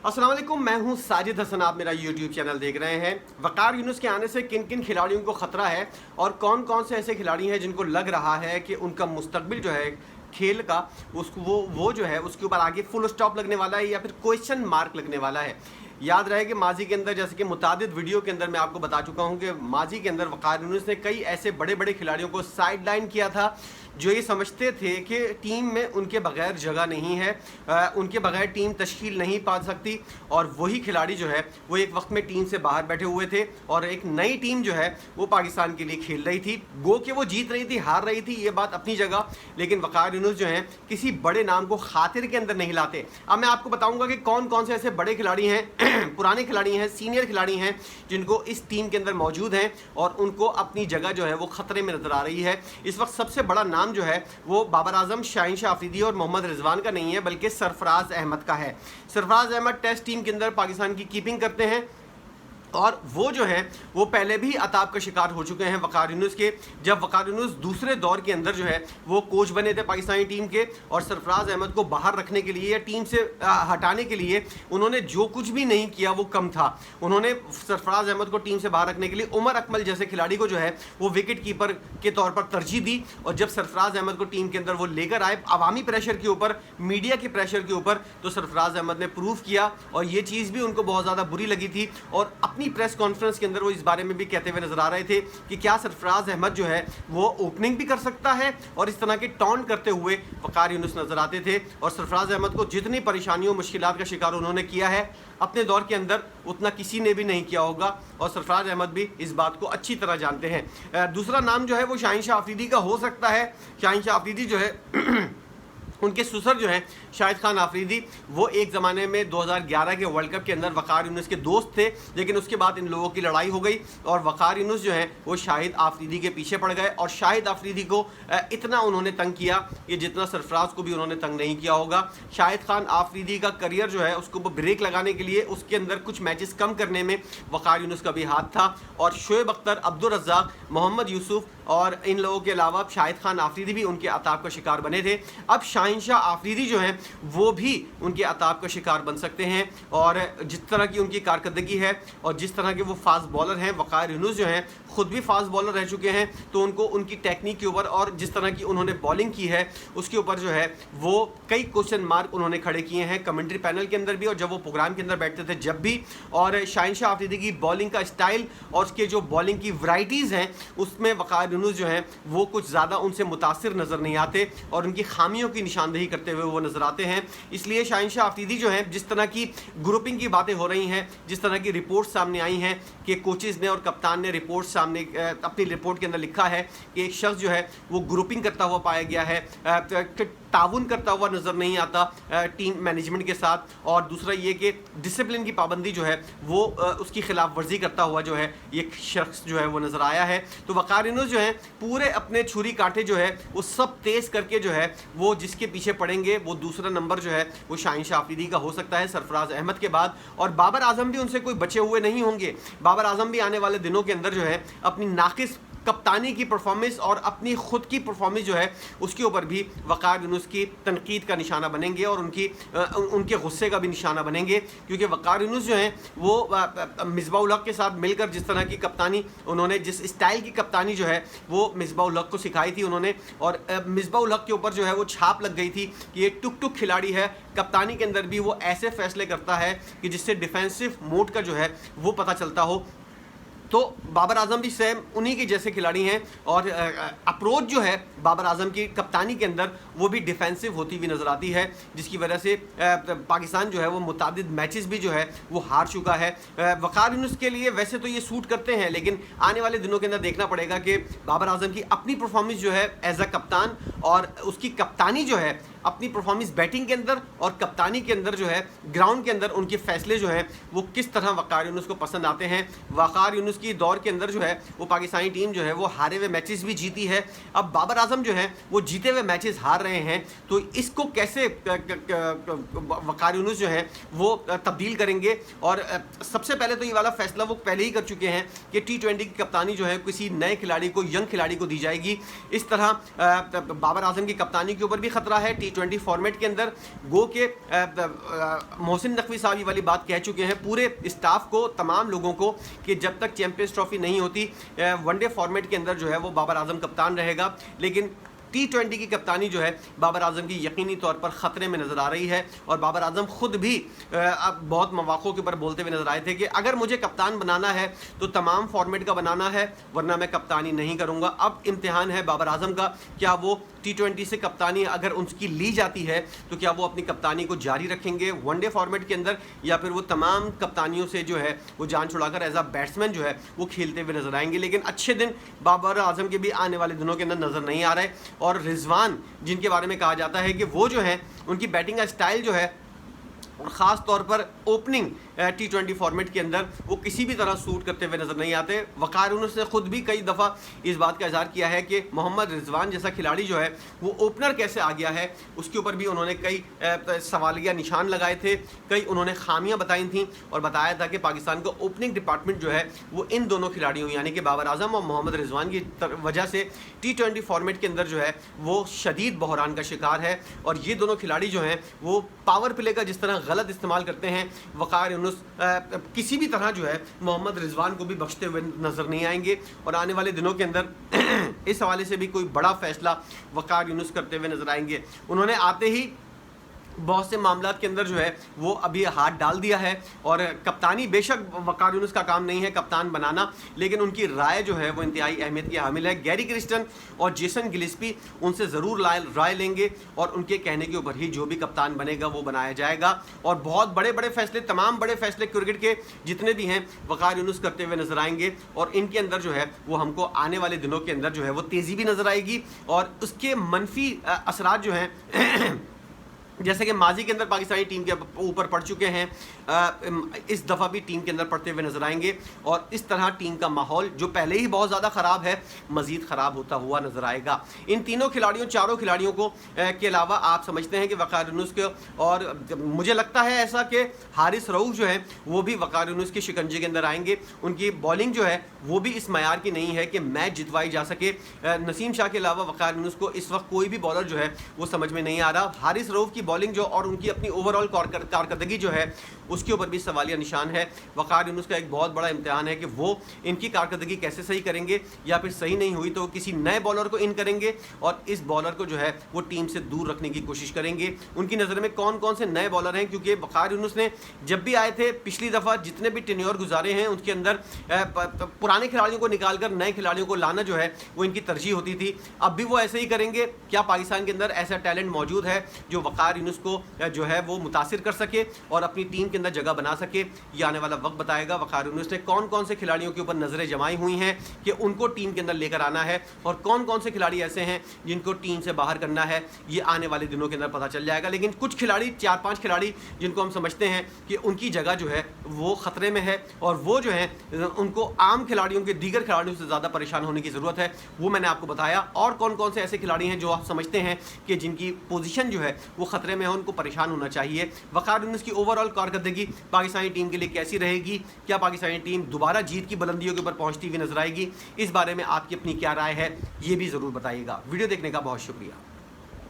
अस्सलाम वालेकुम, मैं हूं साजिद हसन। आप मेरा यूट्यूब चैनल देख रहे हैं। वकार यूनुस के आने से किन किन खिलाड़ियों को ख़तरा है और कौन कौन से ऐसे खिलाड़ी हैं जिनको लग रहा है कि उनका मुस्तकबिल जो है खेल का उसको वो जो है उसके ऊपर आगे फुल स्टॉप लगने वाला है या फिर क्वेश्चन मार्क लगने वाला है। याद रहे कि माजी के अंदर, जैसे कि मुतादिद वीडियो के अंदर मैं आपको बता चुका हूं कि माजी के अंदर वकार यूनुस ने कई ऐसे बड़े बड़े खिलाड़ियों को साइड लाइन किया था जो ये समझते थे कि टीम में उनके बगैर जगह नहीं है, उनके बगैर टीम तश्कील नहीं पा सकती। और वही खिलाड़ी जो है वो एक वक्त में टीम से बाहर बैठे हुए थे और एक नई टीम जो है वो पाकिस्तान के लिए खेल रही थी। गो कि वो जीत रही थी, हार रही थी, ये बात अपनी जगह, लेकिन वकार यूनुस जो है किसी बड़े नाम को खातिर के अंदर नहीं लाते। अब मैं आपको बताऊंगा कि कौन कौन से ऐसे बड़े खिलाड़ी हैं पुराने खिलाड़ी हैं, सीनियर खिलाड़ी हैं जिनको इस टीम के अंदर मौजूद हैं और उनको अपनी जगह जो है वो खतरे में नजर आ रही है। इस वक्त सबसे बड़ा नाम जो है वो बाबर आजम, शाहिनशाह अफरीदी और मोहम्मद रिजवान का नहीं है बल्कि सरफराज अहमद का है। सरफराज अहमद टेस्ट टीम के अंदर पाकिस्तान की कीपिंग करते हैं और वो जो है वो पहले भी अताब का शिकार हो चुके हैं वकार यूनुस के। जब वकार यूनुस दूसरे दौर के अंदर जो है वो कोच बने थे पाकिस्तानी टीम के और सरफराज अहमद को बाहर रखने के लिए या टीम से हटाने के लिए उन्होंने जो कुछ भी नहीं किया वो कम था। उन्होंने सरफराज अहमद को टीम से बाहर रखने के लिए उमर अकमल जैसे खिलाड़ी को जो है वो विकेट कीपर के तौर पर तरजीह दी। और जब सरफराज अहमद को टीम के अंदर वो लेकर आए अवामी प्रेशर के ऊपर, मीडिया के प्रेशर के ऊपर, तो सरफराज अहमद ने प्रूव किया और ये चीज़ भी उनको बहुत ज़्यादा बुरी लगी थी। और अपनी प्रेस कॉन्फ्रेंस के अंदर वो इस बारे में भी कहते हुए नजर आ रहे थे कि क्या सरफराज अहमद जो है वो ओपनिंग भी कर सकता है, और इस तरह के टॉन्ट करते हुए वकार यूनुस नजर आते थे। और सरफराज अहमद को जितनी परेशानियों मुश्किलात का शिकार उन्होंने किया है अपने दौर के अंदर उतना किसी ने भी नहीं किया होगा और सरफराज अहमद भी इस बात को अच्छी तरह जानते हैं। दूसरा नाम जो है वो शाहिनशाह अफरीदी का हो सकता है। शाहिनशाह अफरीदी जो है उनके ससुर जो हैं शाहिद खान आफरीदी, वो एक ज़माने में 2011 के वर्ल्ड कप के अंदर वकार यूनुस के दोस्त थे, लेकिन उसके बाद इन लोगों की लड़ाई हो गई और वकार यूनुस जो हैं वो शाहिद आफरीदी के पीछे पड़ गए और शाहिद आफरीदी को इतना उन्होंने तंग किया कि जितना सरफराज को भी उन्होंने तंग नहीं किया होगा। शाहिद खान आफरीदी का करियर जो है उसको ब्रेक लगाने के लिए उसके अंदर कुछ मैचेस कम करने में वकार यूनुस का भी हाथ था। और शोएब अख्तर, अब्दुल रज़ाक, मोहम्मद यूसुफ और इन लोगों के अलावा शाहिद खान आफरीदी भी उनके अताब का शिकार बने थे। अब शाहिनशाह आफरीदी जो हैं वो भी उनके अताब का शिकार बन सकते हैं। और जिस तरह की उनकी कारकर्दगी है और जिस तरह के वो फास्ट बॉलर हैं, वकार यूनुस जो हैं खुद भी फास्ट बॉलर रह चुके हैं, तो उनको उनकी टेक्निक के ऊपर और जिस तरह की उन्होंने बॉलिंग की है उसके ऊपर जो है वो कई क्वेश्चन मार्क उन्होंने खड़े किए हैं कमेंट्री पैनल के अंदर भी और जब वो प्रोग्राम के अंदर बैठते थे जब भी। और शाहिनशाह आफरीदी की बॉलिंग का स्टाइल और उसके जो बॉलिंग की वैराइटीज़ हैं उसमें वकार यूनुस जो हैं वो कुछ ज़्यादा उनसे मुतासिर नज़र नहीं आते और उनकी खामियों की निशानदेही करते हुए वो नज़र आते हैं। इसलिए शाहिनशाह आफरीदी जो हैं, जिस तरह की ग्रुपिंग की बातें हो रही हैं, जिस तरह की रिपोर्ट सामने आई हैं कि कोचेज़ ने और कप्तान ने रिपोर्ट सामने अपनी रिपोर्ट के अंदर लिखा है कि एक शख्स जो है वो ग्रुपिंग करता हुआ पाया गया है, ताउन करता हुआ नज़र नहीं आता टीम मैनेजमेंट के साथ, और दूसरा ये कि डिसिप्लिन की पाबंदी जो है वो उसकी खिलाफ वर्जी करता हुआ जो है ये शख्स जो है वो नज़र आया है। तो वकार यूनुस जो है पूरे अपने छुरी कांटे जो है वो सब तेज़ करके जो है वो जिसके पीछे पड़ेंगे वो दूसरा नंबर जो है वो शाहिनशाह आफरीदी का हो सकता है सरफराज अहमद के बाद। और बाबर आजम भी उनसे कोई बचे हुए नहीं होंगे। बाबर आजम भी आने वाले दिनों के अंदर जो है अपनी नाकिस कप्तानी की परफॉर्मेंस और अपनी खुद की परफॉर्मेंस जो है उसके ऊपर भी वकार यूनुस की तनकीद का निशाना बनेंगे और उनके गुस्से का भी निशाना बनेंगे, क्योंकि वकार यूनुस जो हैं वो मिसबाह-उल हक के साथ मिलकर जिस तरह की कप्तानी उन्होंने, जिस स्टाइल की कप्तानी जो है वो मिसबाह-उल हक को सिखाई थी उन्होंने, और मिसबाह-उल हक के ऊपर जो है वो छाप लग गई थी कि ये टुक टुक खिलाड़ी है। कप्तानी के अंदर भी वो ऐसे फैसले करता है कि जिससे डिफेंसिव मोड का जो है वो पता चलता हो। तो बाबर आजम भी सेम उन्हीं के जैसे खिलाड़ी हैं और अप्रोच जो है बाबर आजम की कप्तानी के अंदर वो भी डिफेंसिव होती हुई नज़र आती है, जिसकी वजह से पाकिस्तान जो है वो मुतादिद मैचेस भी जो है वो हार चुका है। वकार यूनुस के लिए वैसे तो ये सूट करते हैं, लेकिन आने वाले दिनों के अंदर देखना पड़ेगा कि बाबर आजम की अपनी परफॉर्मेंस जो है एज अ कप्तान और उसकी कप्तानी जो है अपनी परफॉर्मेंस बैटिंग के अंदर और कप्तानी के अंदर जो है ग्राउंड के अंदर उनके फैसले जो हैं वो किस तरह वकार यूनुस को पसंद आते हैं। वकार यूनुस की दौर के अंदर जो है वो पाकिस्तानी टीम जो है वो हारे हुए मैचेस भी जीती है। अब बाबर आजम जो है वो जीते हुए मैचेस हार रहे हैं, तो इसको कैसे वकार यूनुस जो है वो तब्दील करेंगे। और सबसे पहले तो ये वाला फैसला वो पहले ही कर चुके हैं कि T20 की कप्तानी जो है किसी नए खिलाड़ी को, यंग खिलाड़ी को दी जाएगी। इस तरह बाबर आजम की कप्तानी के ऊपर भी खतरा है। T20 फॉर्मेट के अंदर गो के मोहसिन नकवी साहब ये वाली बात कह चुके हैं पूरे स्टाफ को, तमाम लोगों को, कि जब तक चैंपियंस ट्रॉफी नहीं होती वनडे फॉर्मेट के अंदर जो है वो बाबर आजम कप्तान रहेगा। लेकिन T20 की कप्तानी जो है बाबर आजम की यकीनी तौर पर ख़तरे में नज़र आ रही है। और बाबर आजम ख़ुद भी अब बहुत मौक़ों के ऊपर बोलते हुए नज़र आए थे कि अगर मुझे कप्तान बनाना है तो तमाम फॉर्मेट का बनाना है, वरना मैं कप्तानी नहीं करूँगा। अब इम्तिहान है बाबर आजम का, क्या वो T20 से कप्तानी अगर उनकी ली जाती है तो क्या वो अपनी कप्तानी को जारी रखेंगे वनडे फॉर्मेट के अंदर, या फिर वो तमाम कप्तानियों से जो है वो जान छुड़ाकर एज अ बैट्समैन जो है वो खेलते हुए नजर आएंगे। लेकिन अच्छे दिन बाबर आजम के भी आने वाले दिनों के अंदर नज़र नहीं आ रहे। और रिजवान जिनके बारे में कहा जाता है कि वो जो है उनकी बैटिंग का स्टाइल जो है और ख़ास तौर पर ओपनिंग T20 फॉर्मेट के अंदर वो किसी भी तरह सूट करते हुए नज़र नहीं आते। वक़ार यूनुस ने ख़ुद भी कई दफ़ा इस बात का इज़हार किया है कि मोहम्मद रिजवान जैसा खिलाड़ी जो है वो ओपनर कैसे आ गया है, उसके ऊपर भी उन्होंने कई सवालिया निशान लगाए थे, कई उन्होंने खामियां बताई थी और बताया था कि पाकिस्तान का ओपनिंग डिपार्टमेंट जो है वो इन दोनों खिलाड़ियों यानी कि बाबर आजम और मोहम्मद रिजवान की वजह से T20 फॉर्मेट के अंदर जो है वो शदीद बहरान का शिकार है। और ये दोनों खिलाड़ी जो हैं वो पावर प्ले का जिस तरह गलत इस्तेमाल करते हैं, वक़ार यूनुस किसी भी तरह जो है मोहम्मद रिजवान को भी बख्शते हुए नज़र नहीं आएंगे। और आने वाले दिनों के अंदर इस हवाले से भी कोई बड़ा फैसला वक़ार यूनुस करते हुए नज़र आएंगे। उन्होंने आते ही बहुत से मामलात के अंदर जो है वो अभी हाथ डाल दिया है। और कप्तानी बेशक वक़ार यूनुस का काम नहीं है कप्तान बनाना, लेकिन उनकी राय जो है वो इंतहाई अहमियत की हामिल है। गैरी क्रिस्टन और जेसन गिलिस्पी उनसे ज़रूर राय लेंगे और उनके कहने के ऊपर ही जो भी कप्तान बनेगा वो बनाया जाएगा। और बहुत बड़े बड़े फैसले, तमाम बड़े फैसले क्रिकेट के जितने भी हैं वक़ार यूनुस करते हुए नज़र आएंगे। और इनके अंदर जो है वो हमको आने वाले दिनों के अंदर जो है वो तेज़ी भी नज़र आएगी और उसके मनफी असरात जो हैं जैसे कि माजी के अंदर पाकिस्तानी टीम के ऊपर पड़ चुके हैं, इस दफ़ा भी टीम के अंदर पड़ते हुए नज़र आएंगे। और इस तरह टीम का माहौल जो पहले ही बहुत ज़्यादा ख़राब है मज़ीद ख़राब होता हुआ नज़र आएगा। इन तीनों खिलाड़ियों, चारों खिलाड़ियों को के अलावा आप समझते हैं कि वक़ार यूनुस के, और मुझे लगता है ऐसा कि हारिस रऊफ़ जो है वो भी वक़ार यूनुस के शिकंजे के अंदर आएंगे। उनकी बॉलिंग जो है वो भी इस मयार की नहीं है कि मैच जितवाई जा सके। नसीम शाह के अलावा वक़ार यूनुस को इस वक्त कोई भी बॉलर जो है वो समझ में नहीं आ रहा। हारिस रऊफ़ की बॉलिंग जो और उनकी अपनी ओवरऑल कारकर्दगी जो है उसके ऊपर भी सवालिया निशान है। वक़ार यूनुस का एक बहुत बड़ा इम्तिहान है कि वो इनकी कारकर्दगी कैसे सही करेंगे, या फिर सही नहीं हुई तो किसी नए बॉलर को इन करेंगे और इस बॉलर को जो है वो टीम से दूर रखने की कोशिश करेंगे। उनकी नज़र में कौन कौन से नए बॉलर हैं, क्योंकि वक़ार यूनुस ने जब भी आए थे पिछली दफ़ा जितने भी टेन्योर गुजारे हैं उनके अंदर पुराने खिलाड़ियों को निकाल कर नए खिलाड़ियों को लाना जो है वो इनकी तरजीह होती थी। अब भी वो ऐसे ही करेंगे। क्या पाकिस्तान के अंदर ऐसा टैलेंट मौजूद है जो वक़ार यूनुस को जो है वो मुतासिर कर सके और अपनी टीम के अंदर जगह बना सके? ये आने वाला वक्त बताएगा। वक़ार यूनुस ने कौन कौन से खिलाड़ियों के ऊपर नज़रें जमाई हुई हैं कि उनको टीम के अंदर लेकर आना है और कौन कौन से खिलाड़ी ऐसे हैं जिनको टीम से बाहर करना है, ये आने वाले दिनों के अंदर पता चल जाएगा। लेकिन कुछ खिलाड़ी, 4-5 खिलाड़ी जिनको हम समझते हैं कि उनकी जगह जो है वो ख़तरे में है और वो जो है उनको आम खिलाड़ियों के, दीगर खिलाड़ियों से ज़्यादा परेशान होने की ज़रूरत है, वो मैंने आपको बताया। और कौन कौन से ऐसे खिलाड़ी हैं जो आप समझते हैं कि जिनकी पोजीशन जो है वो ख़तरे में है, उनको परेशान होना चाहिए। वक़ार यूनुस की ओवरऑल कारकर्दगी पाकिस्तानी टीम के लिए कैसी रहेगी? क्या पाकिस्तानी टीम दोबारा जीत की बुलंदियों के ऊपर पहुंचती हुई नजर आएगी? इस बारे में आपकी अपनी क्या राय है ये भी ज़रूर बताइएगा। वीडियो देखने का बहुत शुक्रिया।